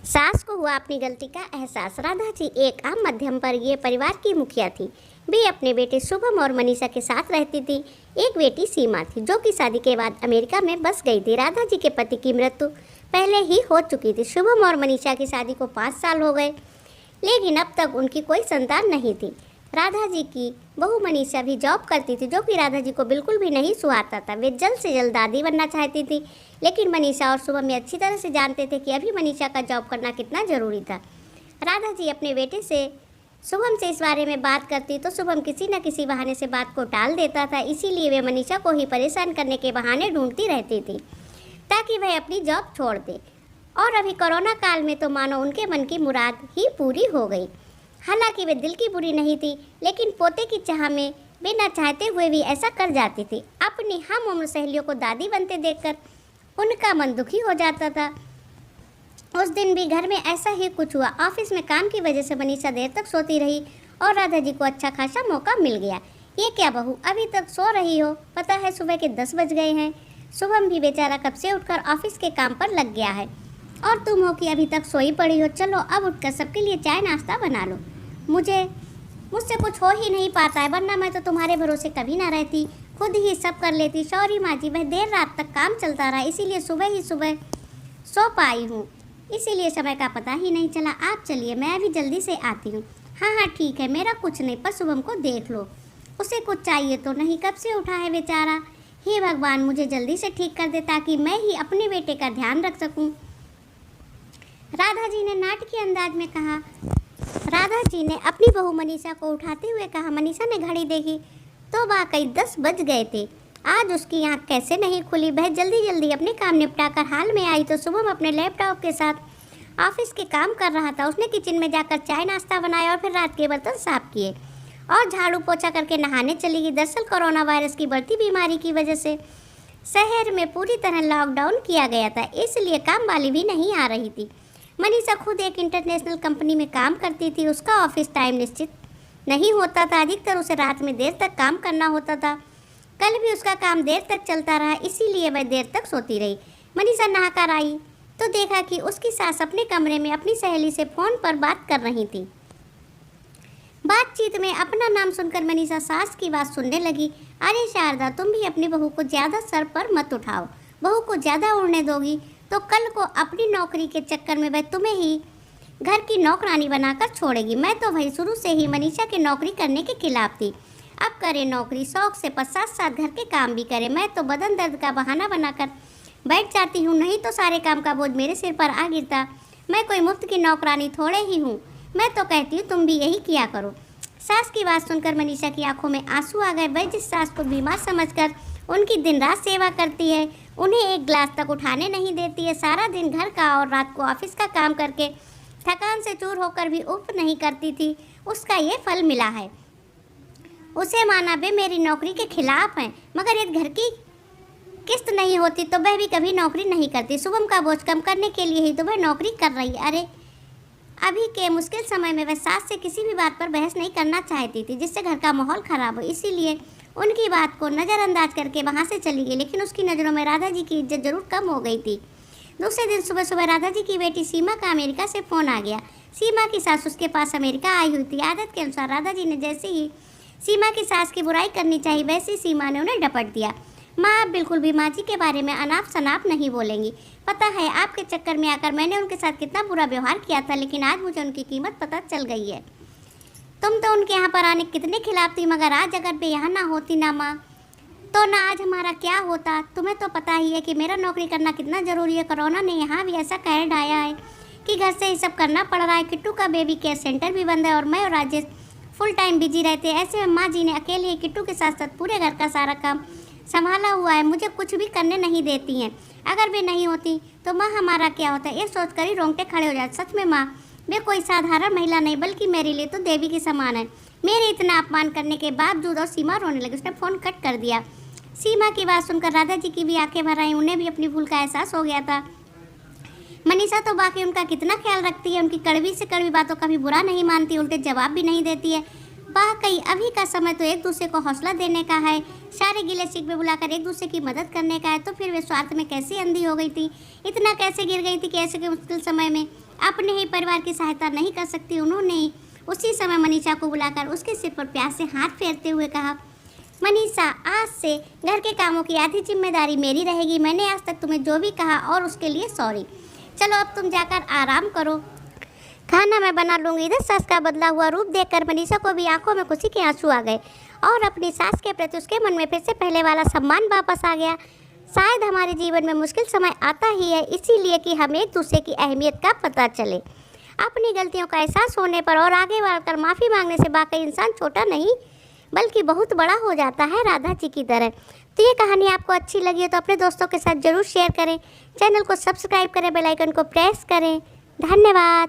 सास को हुआ अपनी गलती का एहसास। राधा जी एक आम मध्यम वर्गीय परिवार की मुखिया थी। वे अपने बेटे शुभम और मनीषा के साथ रहती थी। एक बेटी सीमा थी जो कि शादी के बाद अमेरिका में बस गई थी। राधा जी के पति की मृत्यु पहले ही हो चुकी थी। शुभम और मनीषा की शादी को 5 साल हो गए, लेकिन अब तक उनकी कोई संतान नहीं थी। राधा जी की बहू मनीषा भी जॉब करती थी, जो कि राधा जी को बिल्कुल भी नहीं सुहाता था। वे जल्द से जल्द दादी बनना चाहती थी, लेकिन मनीषा और शुभम ये अच्छी तरह से जानते थे कि अभी मनीषा का जॉब करना कितना ज़रूरी था। राधा जी अपने बेटे से शुभम से इस बारे में बात करती तो शुभम किसी न किसी बहाने से बात को टाल देता था। इसीलिए वे मनीषा को ही परेशान करने के बहाने ढूंढती रहती थी ताकि वह अपनी जॉब छोड़ दे। और अभी कोरोना काल में तो मानो उनके मन की मुराद ही पूरी हो गई। हालांकि वे दिल की बुरी नहीं थी, लेकिन पोते की चाह में बिना चाहते हुए भी ऐसा कर जाती थी। अपनी हम उम्र सहेलियों को दादी बनते देखकर उनका मन दुखी हो जाता था। उस दिन भी घर में ऐसा ही कुछ हुआ। ऑफिस में काम की वजह से मनीषा देर तक सोती रही और राधा जी को अच्छा खासा मौका मिल गया। ये क्या बहू, अभी तक सो रही हो? पता है सुबह के 10 बज गए हैं। शुभम भी बेचारा कब से उठकर ऑफिस के काम पर लग गया है और तुम हो कि अभी तक सोई पड़ी हो। चलो अब उठकर सबके लिए चाय नाश्ता बना लो। मुझसे कुछ हो ही नहीं पाता है, वरना मैं तो तुम्हारे भरोसे कभी ना रहती, खुद ही सब कर लेती। सॉरी माँ जी, वह देर रात तक काम चलता रहा, इसीलिए सुबह सो पाई हूँ, इसीलिए समय का पता ही नहीं चला। आप चलिए, मैं अभी जल्दी से आती हूँ। हाँ हाँ ठीक है, मेरा कुछ नहीं, पर शुभम को देख लो, उसे कुछ चाहिए तो नहीं, कब से उठा है बेचारा। हे भगवान, मुझे जल्दी से ठीक कर दे ताकि मैं ही अपने बेटे का ध्यान रख सकूँ। राधा जी ने नाटकीय अंदाज में कहा। राधा जी ने अपनी बहू मनीषा को उठाते हुए कहा। मनीषा ने घड़ी देखी तो वाकई 10 बज गए थे। आज उसकी आंख कैसे नहीं खुली। वह जल्दी जल्दी अपने काम निपटाकर हाल में आई तो शुभम अपने लैपटॉप के साथ ऑफिस के काम कर रहा था। उसने किचन में जाकर चाय नाश्ता बनाया और फिर रात के बर्तन साफ किए और झाड़ू पोछा करके नहाने चली गई। दरअसल कोरोना वायरस की बढ़ती बीमारी की वजह से शहर में पूरी तरह लॉकडाउन किया गया था, इसलिए काम वाली भी नहीं आ रही थी। मनीषा खुद एक इंटरनेशनल कंपनी में काम करती थी। उसका ऑफिस टाइम निश्चित नहीं होता था, अधिकतर उसे रात में देर तक काम करना होता था। कल भी उसका काम देर तक चलता रहा, इसीलिए वह देर तक सोती रही। मनीषा नहाकर आई तो देखा कि उसकी सास अपने कमरे में अपनी सहेली से फ़ोन पर बात कर रही थी। बातचीत में अपना नाम सुनकर मनीषा सास की बात सुनने लगी। अरे शारदा, तुम भी अपनी बहू को ज़्यादा सर पर मत उठाओ। बहू को ज़्यादा उड़ने दोगी तो कल को अपनी नौकरी के चक्कर में वह तुम्हें ही घर की नौकरानी बनाकर छोड़ेगी। मैं तो भाई शुरू से ही मनीषा की नौकरी करने के खिलाफ थी। अब करे नौकरी, शौक से 5 साथ साथ घर के काम भी करे। मैं तो बदन दर्द का बहाना बनाकर बैठ जाती हूँ, नहीं तो सारे काम का बोझ मेरे सिर पर आ गिरता। मैं कोई मुफ्त की नौकरानी थोड़े ही हूँ। मैं तो कहती हूँ तुम भी यही किया करो। सास की बात सुनकर मनीषा की आंखों में आंसू आ गए। वह जिस सास को बीमार समझकर उनकी दिन रात सेवा करती है, उन्हें एक गिलास तक उठाने नहीं देती है, सारा दिन घर का और रात को ऑफिस का काम करके थकान से चूर होकर भी उफ नहीं करती थी, उसका ये फल मिला है। उसे माना वे मेरी नौकरी के खिलाफ हैं, मगर यदि घर की किस्त नहीं होती तो वह भी कभी नौकरी नहीं करती। शुभम का बोझ कम करने के लिए ही तो वह नौकरी कर रही है। अरे अभी के मुश्किल समय में वह सास से किसी भी बात पर बहस नहीं करना चाहती थी जिससे घर का माहौल खराब हो, इसीलिए उनकी बात को नज़रअंदाज करके वहाँ से चली गई। लेकिन उसकी नज़रों में राधा जी की इज्जत जरूर कम हो गई थी। दूसरे दिन सुबह सुबह राधा जी की बेटी सीमा का अमेरिका से फ़ोन आ गया। सीमा की सास उसके पास अमेरिका आई हुई थी। आदत के अनुसार राधा जी ने जैसे ही सीमा की सास की बुराई करनी चाहिए, वैसे ही सीमा ने उन्हें डपट दिया। माँ, आप बिल्कुल भी माँ जी के बारे में अनाप शनाप नहीं बोलेंगी। पता है आपके चक्कर में आकर मैंने उनके साथ कितना बुरा व्यवहार किया था, लेकिन आज मुझे उनकी कीमत पता चल गई है। तुम तो उनके यहाँ पर आने कितने खिलाफ थी, मगर आज अगर वे यहाँ ना होती ना माँ, तो ना आज हमारा क्या होता। तुम्हें तो पता ही है कि मेरा नौकरी करना कितना ज़रूरी है। कोरोना ने यहाँ भी ऐसा कहर ढाया है कि घर से ही सब करना पड़ रहा है। किट्टू का बेबी केयर सेंटर भी बंद है और मैं और राजेश फुल टाइम बिजी रहते हैं। ऐसे में माँ जी ने अकेले ही किट्टू के साथ साथ पूरे घर का सारा काम संभाला हुआ है, मुझे कुछ भी करने नहीं देती हैं। अगर वे नहीं होती तो माँ हमारा क्या होता, ये सोचकर ही रोंगटे खड़े हो जाते। सच में माँ, वे कोई साधारण महिला नहीं बल्कि मेरे लिए तो देवी के समान है। मेरे इतना अपमान करने के बावजूद। और सीमा रोने लगी। उसने फ़ोन कट कर दिया। सीमा की बात सुनकर राधा जी की भी आंखें भर आई। उन्हें भी अपनी भूल का एहसास हो गया था। मनीषा तो बाकी उनका कितना ख्याल रखती है, उनकी कड़वी से कड़वी बातों का भी बुरा नहीं मानती, उल्टे जवाब भी नहीं देती है। वाकई अभी का समय तो एक दूसरे को हौसला देने का है, सारे गिले शिकवे बुलाकर एक दूसरे की मदद करने का है। तो फिर वे स्वार्थ में कैसे अंधी हो गई थी, इतना कैसे गिर गई थी कि ऐसे के मुश्किल समय में अपने ही परिवार की सहायता नहीं कर सकती। उन्होंने उसी समय मनीषा को बुलाकर उसके सिर पर प्यार से हाथ फेरते हुए कहा, मनीषा, आज से घर के कामों की आधी जिम्मेदारी मेरी रहेगी। मैंने आज तक तुम्हें जो भी कहा और उसके लिए सॉरी। चलो अब तुम जाकर आराम करो, खाना मैं बना लूँगी। इधर सास का बदला हुआ रूप देखकर मनीषा को भी आंखों में खुशी के आंसू आ गए और अपनी सास के प्रति उसके मन में फिर से पहले वाला सम्मान वापस आ गया। शायद हमारे जीवन में मुश्किल समय आता ही है इसीलिए कि हमें एक दूसरे की अहमियत का पता चले। अपनी गलतियों का एहसास होने पर और आगे बढ़कर माफ़ी मांगने से वाकई इंसान छोटा नहीं बल्कि बहुत बड़ा हो जाता है, राधा जी की तरह। तो ये कहानी आपको अच्छी लगी है तो अपने दोस्तों के साथ ज़रूर शेयर करें, चैनल को सब्सक्राइब करें, बेल आइकन को प्रेस करें। धन्यवाद।